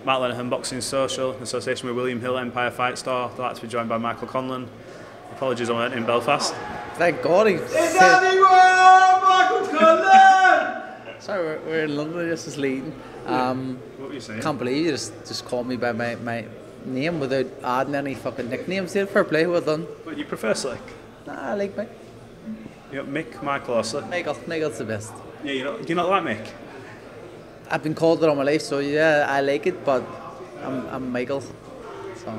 Matt Lenihan Boxing Social, in association with William Hill Empire Fight Store. I'd like to be joined by Michael Conlan. Apologies I weren't in Belfast. Thank God he... Is anyone Michael Conlan? Sorry, we're in London, this is Leigh. What were you saying? Can't believe you just called me by my name without adding any fucking nicknames here. Fair play, well done. But you prefer Slick? Nah, I like Mick. You got Mick, Michael or Slick? Michael's the best. Yeah, do you not like Mick? I've been called it all my life, so yeah, I like it, but I'm Michael. So.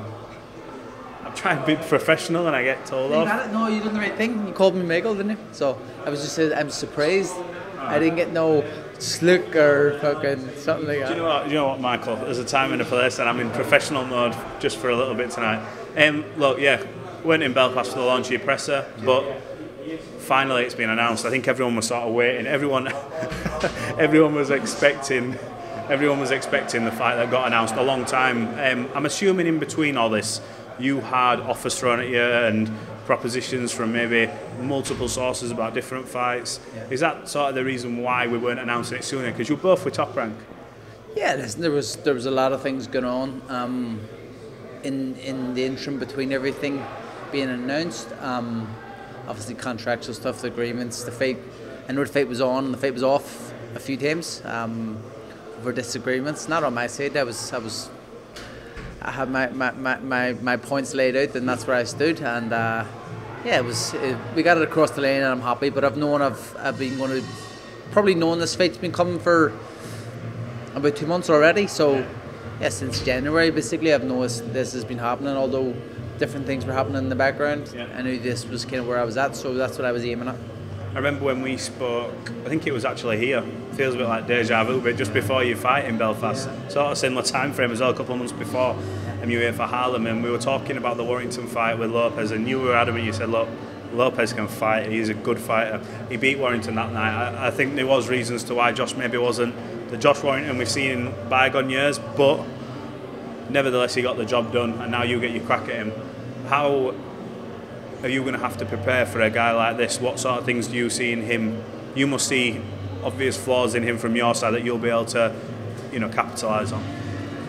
I'm trying to be professional and I get told off. No, you done the right thing. You called me Michael, didn't you? So I was just saying, I'm surprised. I didn't get no Slick or fucking something like that. Do you know what, Michael? There's a time and a place, and I'm in professional mode just for a little bit tonight. Look, yeah, weren't in Belfast for the launch of your presser, but finally it's been announced. I think everyone was sort of waiting. Everyone was expecting the fight that got announced a long time. I'm assuming in between all this, you had offers thrown at you and propositions from maybe multiple sources about different fights. Yeah. Is that sort of the reason why we weren't announcing it sooner? Because you both were top rank. Yeah, listen, there was a lot of things going on in the interim between everything being announced. Obviously contractual stuff, the agreements, the fight. I know the fight was on and the fight was off a few times over disagreements. Not on my side. I had my points laid out, and that's where I stood. And we got it across the lane, and I'm happy. But I've been going to probably known this fight's been coming for about 2 months already. So yeah, since January basically, I've noticed this has been happening. Although different things were happening in the background, yeah. I knew this was kind of where I was at, so that's what I was aiming at. I remember when we spoke, I think it was actually here, feels a bit like deja vu, but just before you fight in Belfast, sort of similar time frame as well, a couple of months before, and you were here for Harlem, and we were talking about the Warrington fight with Lopez, and you were adamant, you said, look, Lopez can fight, he's a good fighter. He beat Warrington that night. I think there was reasons to why Josh maybe wasn't the Josh Warrington we've seen in bygone years, but nevertheless he got the job done, and now you get your crack at him. How are you going to have to prepare for a guy like this? What sort of things do you see in him? You must see obvious flaws in him from your side that you'll be able to, capitalise on.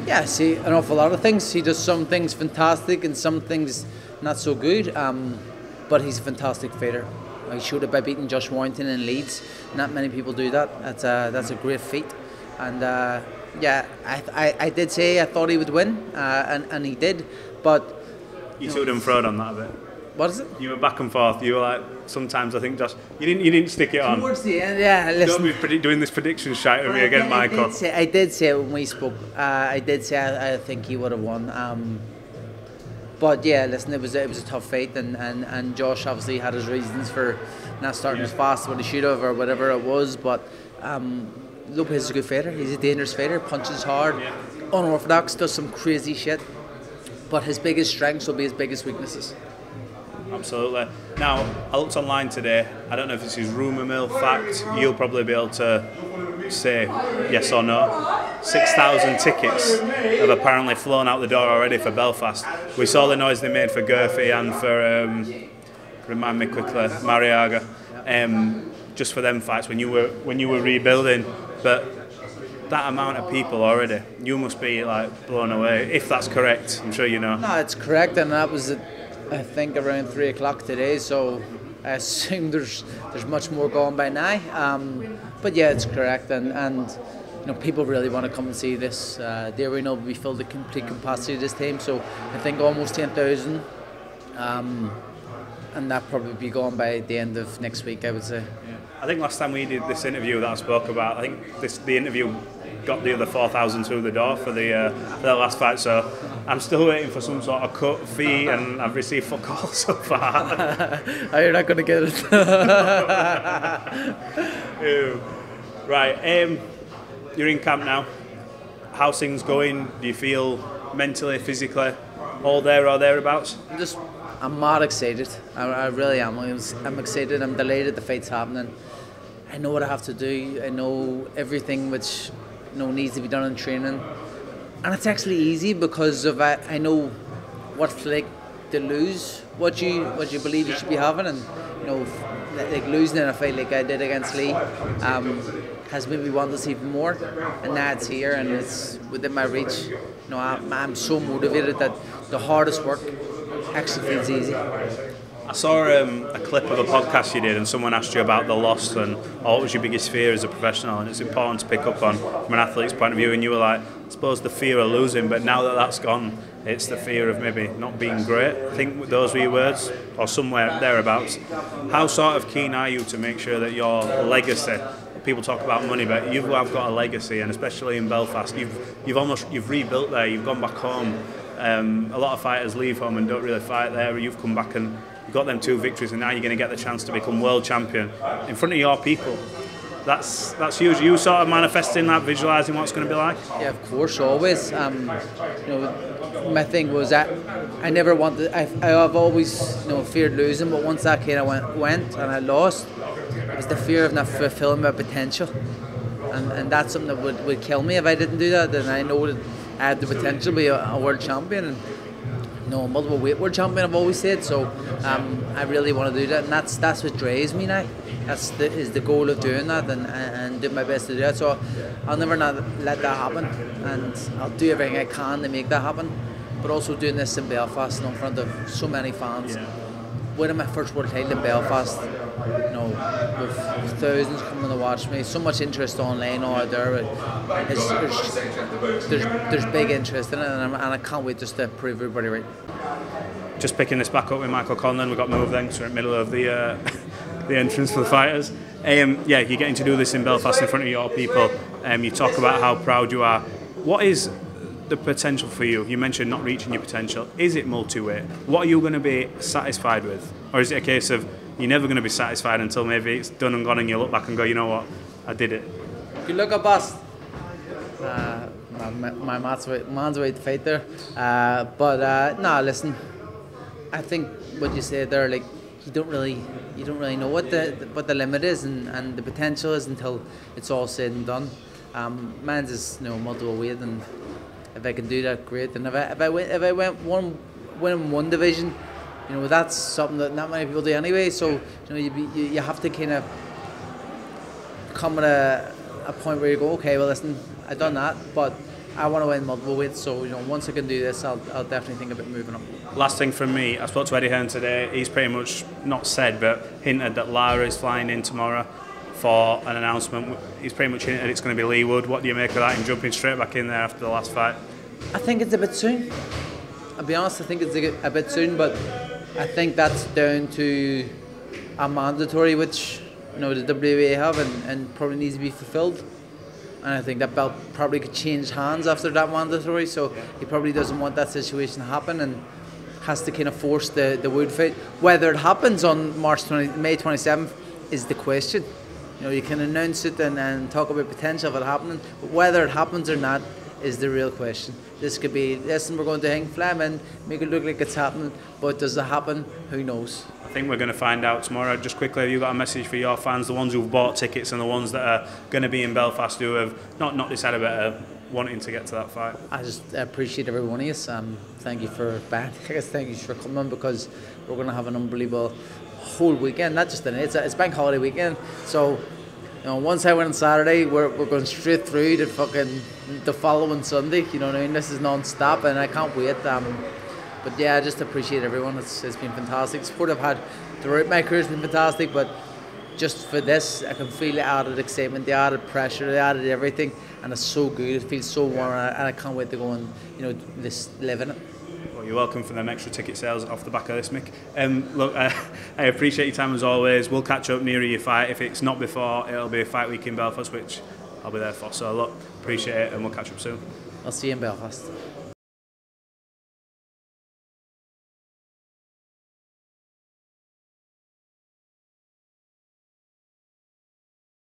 Yeah, I see an awful lot of things. He does some things fantastic and some things not so good. But he's a fantastic fighter. He showed it by beating Josh Warrington in Leeds. Not many people do that. That's a great feat. And I did say I thought he would win, and he did. But you took him fraud on that a bit. What is it? You were back and forth. You were like, sometimes I think Josh, you didn't stick it on. Towards the end, yeah. Listen, don't be doing this prediction shite with me again, Michael. I did say when we spoke. I did say I think he would have won. But yeah, listen, it was a tough fight, and Josh obviously had his reasons for not starting as fast as what he should have or whatever it was. But Lopez is a good fighter. He's a dangerous fighter. Punches hard, unorthodox, does some crazy shit. But his biggest strengths will be his biggest weaknesses. Absolutely. Now, I looked online today. I don't know if this is rumour mill, fact. You'll probably be able to say yes or no. 6,000 tickets have apparently flown out the door already for Belfast. We saw the noise they made for Gurphy and for, remind me quickly, Mariaga, just for them fights when you were rebuilding. But that amount of people already, you must be like blown away. If that's correct, I'm sure you know. No, it's correct, and that was I think around 3 o'clock today, so I assume there's much more going by now. But yeah, it's correct, and people really want to come and see this. The arena will be filled to complete capacity this time, so I think almost 10,000, and that probably be gone by the end of next week, I would say. Yeah. I think last time we did this interview that I spoke about, I think the interview got the other 4,000 through the door for the last fight, so I'm still waiting for some sort of cut fee, and I've received fuck all so far. You're not going to get it. Right, you're in camp now. How's things going? Do you feel mentally, physically, all there or thereabouts? I'm mad excited. I really am. I'm excited. I'm delighted the fight's happening. I know what I have to do. I know everything which needs to be done in training, and it's actually easy because of I know what it's like to lose what you believe you should be having, and like losing in a fight like I did against Leigh. has made me want this even more, and now it's here and it's within my reach. You know, I'm so motivated that the hardest work actually feels easy. I saw a clip of a podcast you did, and someone asked you about the loss and what was your biggest fear as a professional, and it's important to pick up on from an athlete's point of view, and you were like, I suppose the fear of losing, but now that that's gone, it's the fear of maybe not being great. I think those were your words, or somewhere thereabouts. How sort of keen are you to make sure that your legacy, people talk about money, but you have got a legacy, and especially in Belfast, you've rebuilt there, you've gone back home. A lot of fighters leave home and don't really fight there. You've come back and you've got them 2 victories, and now you're going to get the chance to become world champion in front of your people. That's huge. You sort of manifesting that, visualising what it's going to be like? Yeah, of course, always. You know, my thing was that I never wanted. I've always, you know, feared losing, but once that kid went and I lost, it was the fear of not fulfilling my potential, and that's something that would kill me if I didn't do that. And I know that I had the potential to be a world champion, and a multiple weight world champion, I've always said. So I really want to do that, and that's what drives me now. That's the goal of doing that, and do my best to do that. So I'll never not let that happen, and I'll do everything I can to make that happen. But also doing this in Belfast, in front of so many fans. Winning my first world title in Belfast, with thousands coming to watch me. So much interest online out there. There's big interest in it, and I can't wait just to prove everybody right. Just picking this back up with Michael Conlan, we've got moved then, so we're in the middle of the entrance for the fighters. You're getting to do this in Belfast in front of your people. You talk about how proud you are. What is the potential for you? You mentioned not reaching your potential. Is it multi-weight? What are you going to be satisfied with? Or is it a case of you're never going to be satisfied until maybe it's done and gone and you look back and go, you know what, I did it? Good luck, boss. My man's way to fight there. But listen, I think what you said there, like, you don't really know what the limit is and the potential is until it's all said and done. Mine's is multiple weight, and if I can do that, great. And if I win one division, that's something that not many people do anyway. So you have to kind of come at a point where you go, okay, well listen, I've done that, but I want to win multiple weights. So once I can do this, I'll definitely think about moving up. Last thing from me, I spoke to Eddie Hearn today. He's pretty much not said, but hinted that Lara is flying in tomorrow for an announcement. He's pretty much hinted it's going to be Leigh Wood. What do you make of that, and jumping straight back in there after the last fight? I think it's a bit soon. I'll be honest, I think it's a bit soon, but I think that's down to a mandatory which the WA have and probably needs to be fulfilled. And I think that belt probably could change hands after that mandatory, so he probably doesn't want that situation to happen and has to kind of force the Wood fight. Whether it happens on May 27th is the question. You can announce it and talk about potential of it happening, but whether it happens or not is the real question. This could be, listen, we're going to hang Flam and make it look like it's happening, but does it happen? Who knows? I think we're going to find out tomorrow. Just quickly, have you got a message for your fans, the ones who've bought tickets and the ones that are going to be in Belfast who have not decided about wanting to get to that fight? I just appreciate every one of you. Thank you for thank you for coming, because we're going to have an unbelievable whole weekend. Not just it's bank holiday weekend, so once I win on Saturday, we're going straight through to the following Sunday. You know what I mean? This is non-stop, and I can't wait. But yeah, I just appreciate everyone. It's been fantastic. The support I've had throughout my career has been fantastic, but just for this, I can feel the added excitement, the added pressure, the added everything, and it's so good. It feels so warm, and I can't wait to go and live in it. Well, you're welcome for them extra ticket sales off the back of this, Mick. Look, I appreciate your time as always. We'll catch up nearer your fight. If it's not before, it'll be a fight week in Belfast, which I'll be there for. So look, appreciate it, and we'll catch up soon. I'll see you in Belfast.